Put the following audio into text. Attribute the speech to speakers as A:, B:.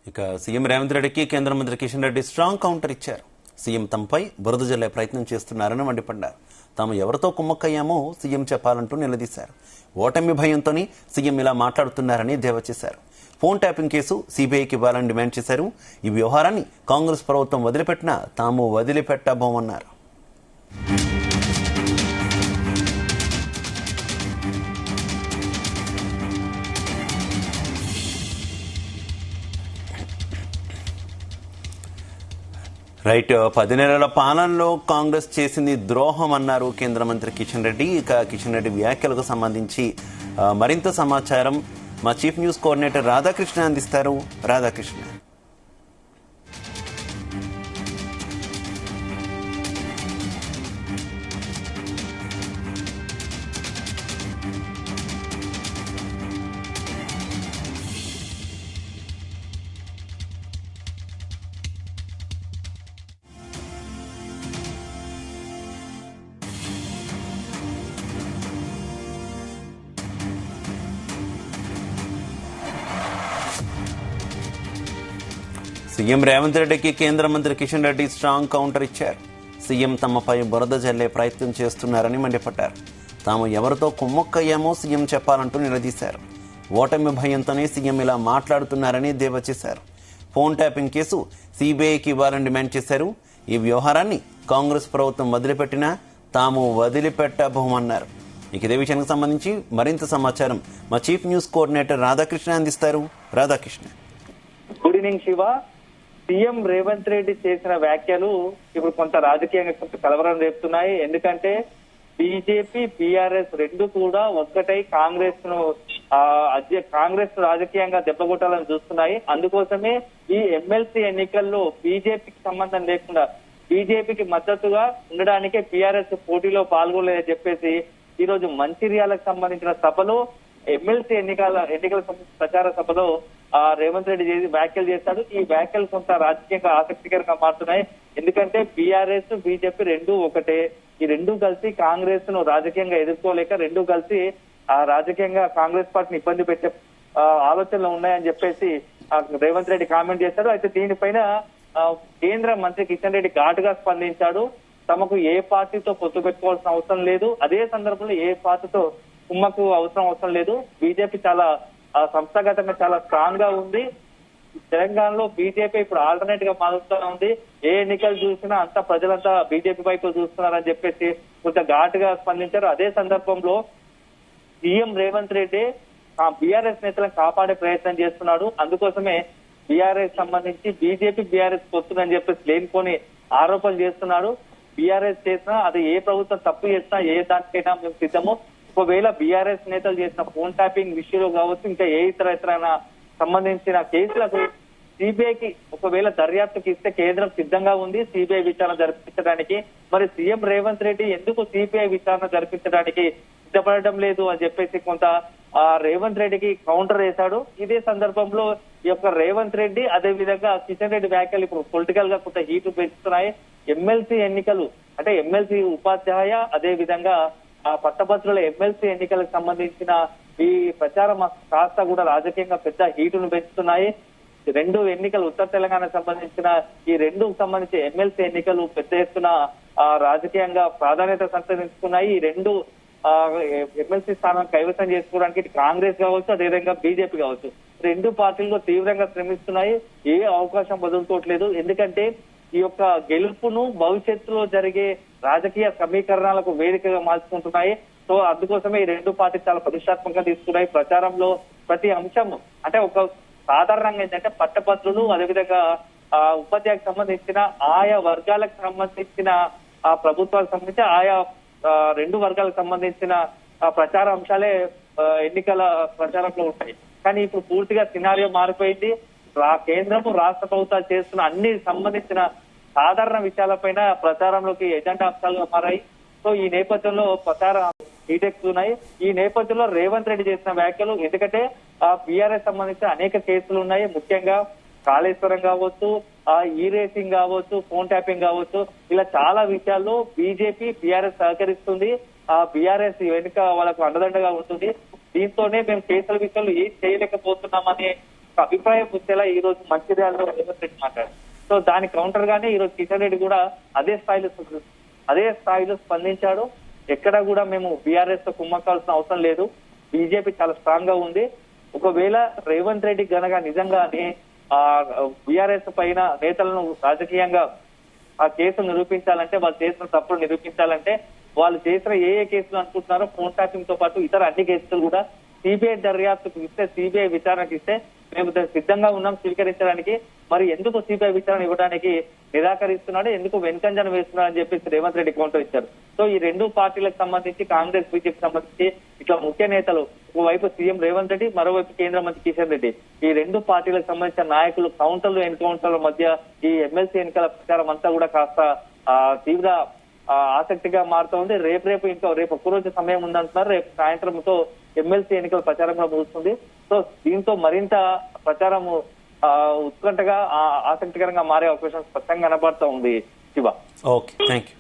A: ఇక సీఎం రేవంత్ రెడ్డికి కేంద్ర మంత్రి కిషన్ రెడ్డి స్ట్రాంగ్ కౌంటర్ ఇచ్చారు. సీఎం తమపై బురద జల్లే ప్రయత్నం చేస్తున్నారని మండిపడ్డారు. తాము ఎవరితో కుమ్మక్కయ్యామో సీఎం చెప్పాలంటూ నిలదీశారు. ఓటమి భయంతోనే సీఎం ఇలా మాట్లాడుతున్నారని దేవా చేశారు. ఫోన్ ట్యాపింగ్ కేసు సీబీఐకి ఇవ్వాలని డిమాండ్ చేశారు. ఈ వ్యవహారాన్ని కాంగ్రెస్ ప్రభుత్వం వదిలిపెట్టినా తాము వదిలిపెట్టబోమన్నారు. రైట్, 10 నెలల పాలనలో కాంగ్రెస్ చేసింది ద్రోహం అన్నారు కేంద్ర మంత్రి కిషన్ రెడ్డి. ఇక కిషన్ రెడ్డి వ్యాఖ్యలకు సంబంధించి మరింత సమాచారం మా చీఫ్ న్యూస్ కోఆర్డినేటర్ రాధాకృష్ణ అందిస్తారు. రాధాకృష్ణ, సీఎం రేవంత్ రెడ్డికి కేంద్ర మంత్రి కిషన్ రెడ్డి స్ట్రాంగ్ కౌంటర్ ఇచ్చారు. సీఎం తమపై బురద జల్లే ప్రయత్నం చేస్తున్నారని మండిపడ్డారు. తాము ఎవరితో కుమ్మక్కయ్యామో సీఎం చెప్పాలంటూ నిలదీశారు. ఓటమి భయంతోనే సీఎం ఇలా మాట్లాడుతున్నారని దేవా చేశారు. ఫోన్ ట్యాపింగ్ కేసు సీబీఐకి ఇవ్వాలని డిమాండ్ చేశారు. ఈ వ్యవహారాన్ని కాంగ్రెస్ ప్రభుత్వం వదిలిపెట్టినా తాము వదిలిపెట్టబోమన్నారు. ఇక ఇదే విషయానికి సంబంధించి మరింత సమాచారం మా చీఫ్ న్యూస్ కోఆర్డినేటర్ రాధాకృష్ణ అందిస్తారు. Radhakrishna,
B: good evening Shiva. CM Revanth Reddy చేసిన వ్యాఖ్యలు ఇప్పుడు కొంత రాజకీయంగా కొంత కలవరం రేపుతున్నాయి. ఎందుకంటే బీజేపీ బీఆర్ఎస్ రెండు కూడా ఒక్కటై కాంగ్రెస్ రాజకీయంగా దెబ్బకొట్టాలని చూస్తున్నాయి. అందుకోసమే ఈ ఎమ్మెల్సీ ఎన్నికల్లో బీజేపీకి సంబంధం లేకుండా బీజేపీకి మద్దతుగా ఉండడానికే బీఆర్ఎస్ పోటీలో పాల్గొనలేదని చెప్పేసి ఈ రోజు మంచిర్యాలకు సంబంధించిన సభలో ఎమ్మెల్సీ ఎన్నికల ప్రచార సభలో రేవంత్ రెడ్డి వ్యాఖ్యలు చేశాడు. ఈ వ్యాఖ్యలు కొంత రాజకీయంగా ఆసక్తికరంగా మారుతున్నాయి. ఎందుకంటే బీఆర్ఎస్ బీజేపీ రెండూ ఒకటే. ఈ రెండూ కలిసి కాంగ్రెస్ ను రాజకీయంగా ఎదుర్కోలేక రెండూ కలిసి రాజకీయంగా కాంగ్రెస్ పార్టీని ఇబ్బంది పెట్టే ఆలోచనలు ఉన్నాయని చెప్పేసి రేవంత్ రెడ్డి కామెంట్ చేశాడు. అయితే దీనిపైన కేంద్ర మంత్రి కిషన్ రెడ్డి ఘాటుగా స్పందించాడు. తమకు ఏ పార్టీతో పొత్తు పెట్టుకోవాల్సిన అవసరం లేదు, అదే సందర్భంలో ఏ పార్టీతో కుమ్మకు అవసరం లేదు. బీజేపీ చాలా సంస్థాగతంగా చాలా స్ట్రాంగ్ గా ఉంది. తెలంగాణలో బీజేపీ ఇప్పుడు ఆల్టర్నేట్ గా మారుతూ ఉంది. ఏ ఎన్నికలు చూసినా అంతా ప్రజలంతా బీజేపీ వైపు చూస్తున్నారని చెప్పేసి కొంత ఘాటుగా స్పందించారు. అదే సందర్భంలో సీఎం రేవంత్ రెడ్డి బీఆర్ఎస్ నేతలను కాపాడే ప్రయత్నం చేస్తున్నాడు. అందుకోసమే బీఆర్ఎస్ సంబంధించి బీజేపీ బీఆర్ఎస్ పొత్తుందని చెప్పేసి లేనిపోని ఆరోపణలు చేస్తున్నాడు. బీఆర్ఎస్ చేసినా అది ఏ ప్రభుత్వం తప్పు చేసినా ఏ దానికైనా మేము సిద్ధము. ఒకవేళ బీఆర్ఎస్ నేతలు చేసిన ఫోన్ ట్యాపింగ్ విషయంలో కావచ్చు, ఇంకా ఏ ఇతర సంబంధించిన కేసులకు సిబిఐకి ఒకవేళ దర్యాప్తుకి ఇస్తే కేంద్రం సిద్ధంగా ఉంది సిబిఐ విచారణ జరిపించడానికి. మరి సీఎం రేవంత్ రెడ్డి ఎందుకు సిబిఐ విచారణ జరిపించడానికి సిద్ధపడటం లేదు అని చెప్పేసి కొంత రేవంత్ రెడ్డికి కౌంటర్ వేశాడు. ఇదే సందర్భంలో ఈ యొక్క రేవంత్ రెడ్డి అదే విధంగా కిషన్ రెడ్డి వ్యాఖ్యలు ఇప్పుడు పొలిటికల్ గా కొంత హీట్ పెంచుతున్నాయి. ఎమ్మెల్సీ ఎన్నికలు అంటే ఎమ్మెల్సీ ఉపాధ్యాయ అదే విధంగా పట్టభద్రుల ఎమ్మెల్సీ ఎన్నికలకు సంబంధించిన ఈ ప్రచారం కాస్త కూడా రాజకీయంగా పెద్ద హీటును పెంచుతున్నాయి. రెండు ఎన్నికలు ఉత్తర తెలంగాణకు సంబంధించిన ఈ రెండుకు సంబంధించి ఎమ్మెల్సీ ఎన్నికలు పెద్ద ఎత్తున రాజకీయంగా ప్రాధాన్యత సంతరించుకున్నాయి. ఈ రెండు ఎమ్మెల్సీ స్థానం కైవసం చేసుకోవడానికి ఇటు కాంగ్రెస్ కావచ్చు అదేవిధంగా బీజేపీ కావచ్చు రెండు పార్టీలు తీవ్రంగా శ్రమిస్తున్నాయి. ఏ అవకాశం వదులుకోవట్లేదు. ఎందుకంటే ఈ యొక్క గెలుపును భవిష్యత్తులో జరిగే రాజకీయ సమీకరణాలకు వేదికగా మార్చుకుంటున్నాయి. సో అందుకోసమే ఈ రెండు పార్టీలు చాలా ప్రతిష్టాత్మకంగా తీసుకున్నాయి. ప్రచారంలో ప్రతి అంశం అంటే ఒక సాధారణంగా ఏంటంటే పట్టభద్రులు అదేవిధంగా ఉపాధ్యాయులకు సంబంధించిన ఆయా వర్గాలకు సంబంధించిన ప్రభుత్వాలకు సంబంధించి ఆయా రెండు వర్గాలకు సంబంధించిన ప్రచార అంశాలే ఎన్నికల ప్రచారంలో ఉంటాయి. కానీ ఇప్పుడు పూర్తిగా సినారియో మారిపోయింది. కేంద్రము రాష్ట్ర ప్రభుత్వాలు చేస్తున్న అన్ని సంబంధించిన సాధారణ విషయాలపైన ప్రచారంలోకి ఎజెండా అంశాలుగా మారాయి. సో ఈ నేపథ్యంలో ప్రచారం హీటెక్కుతున్నాయి. ఈ నేపథ్యంలో రేవంత్ రెడ్డి చేసిన వ్యాఖ్యలు ఎందుకంటే బీఆర్ఎస్ సంబంధించిన అనేక కేసులు ఉన్నాయి. ముఖ్యంగా కాళేశ్వరం కావచ్చు, ఈ రేసింగ్ కావచ్చు, ఫోన్ ట్యాపింగ్ కావచ్చు, ఇలా చాలా విషయాల్లో బీజేపీ బీఆర్ఎస్ సహకరిస్తుంది. బీఆర్ఎస్ వెనుక వాళ్ళకు అండదండగా ఉంటుంది. దీంతోనే మేము కేసుల విషయంలో ఏం చేయలేకపోతున్నామని ఒక అభిప్రాయం వచ్చేలా ఈ రోజు మంచిర్యాలలో రేవంత్ రెడ్డి మాట్లాడారు. సో దాని కౌంటర్ గానే ఈ రోజు కిషన్ రెడ్డి కూడా అదే స్థాయిలో స్పందించాడు. ఎక్కడ కూడా మేము బీఆర్ఎస్ తో కుమ్మకాల్సిన అవసరం లేదు, బీజేపీ చాలా స్ట్రాంగ్ గా ఉంది. ఒకవేళ రేవంత్ రెడ్డి గనక నిజంగానే బీఆర్ఎస్ పైన నేతలను రాజకీయంగా ఆ కేసును నిరూపించాలంటే, వాళ్ళు చేసిన తప్పులు నిరూపించాలంటే, వాళ్ళు చేసిన ఏ కేసులు అనుకుంటున్నారో ఫోన్ ట్యాపింగ్ తో పాటు ఇతర అన్ని కేసులు కూడా సిబిఐ దర్యాప్తుకు ఇస్తే, సిబిఐ విచారణకు ఇస్తే మేము సిద్ధంగా ఉన్నాం స్వీకరించడానికి. మరి ఎందుకు సిబిఐ విచారణ ఇవ్వడానికి నిరాకరిస్తున్నాడు, ఎందుకు వెనుకంజన వేస్తున్నాడు అని చెప్పేసి రేవంత్ రెడ్డి కౌంటర్ ఇచ్చారు. సో ఈ రెండు పార్టీలకు సంబంధించి, కాంగ్రెస్ బీజేపీ సంబంధించి ఇట్లా ముఖ్య నేతలు, ఒకవైపు సీఎం రేవంత్ రెడ్డి, మరోవైపు కేంద్ర మంత్రి కిషన్ రెడ్డి, ఈ రెండు పార్టీలకు సంబంధించిన నాయకులు కౌంటర్లు ఎన్కౌంటర్ల మధ్య ఈ ఎమ్మెల్సీ ఎన్నికల ప్రచారం అంతా కూడా కాస్త తీవ్ర ఆసక్తిగా మారుతోంది. రేపు ఒక్కరోజు సమయం ఉందంటున్నారు. రేపు సాయంత్రంతో ఎమ్మెల్సీ ఎన్నికల ప్రచారం కూడా ముగుస్తుంది. సో దీంతో మరింత ప్రచారం ఉత్కంఠగా ఆసక్తికరంగా మారే అవకాశం స్పష్టంగా కనబడుతూ ఉంది. శివ.
A: Okay, thank you.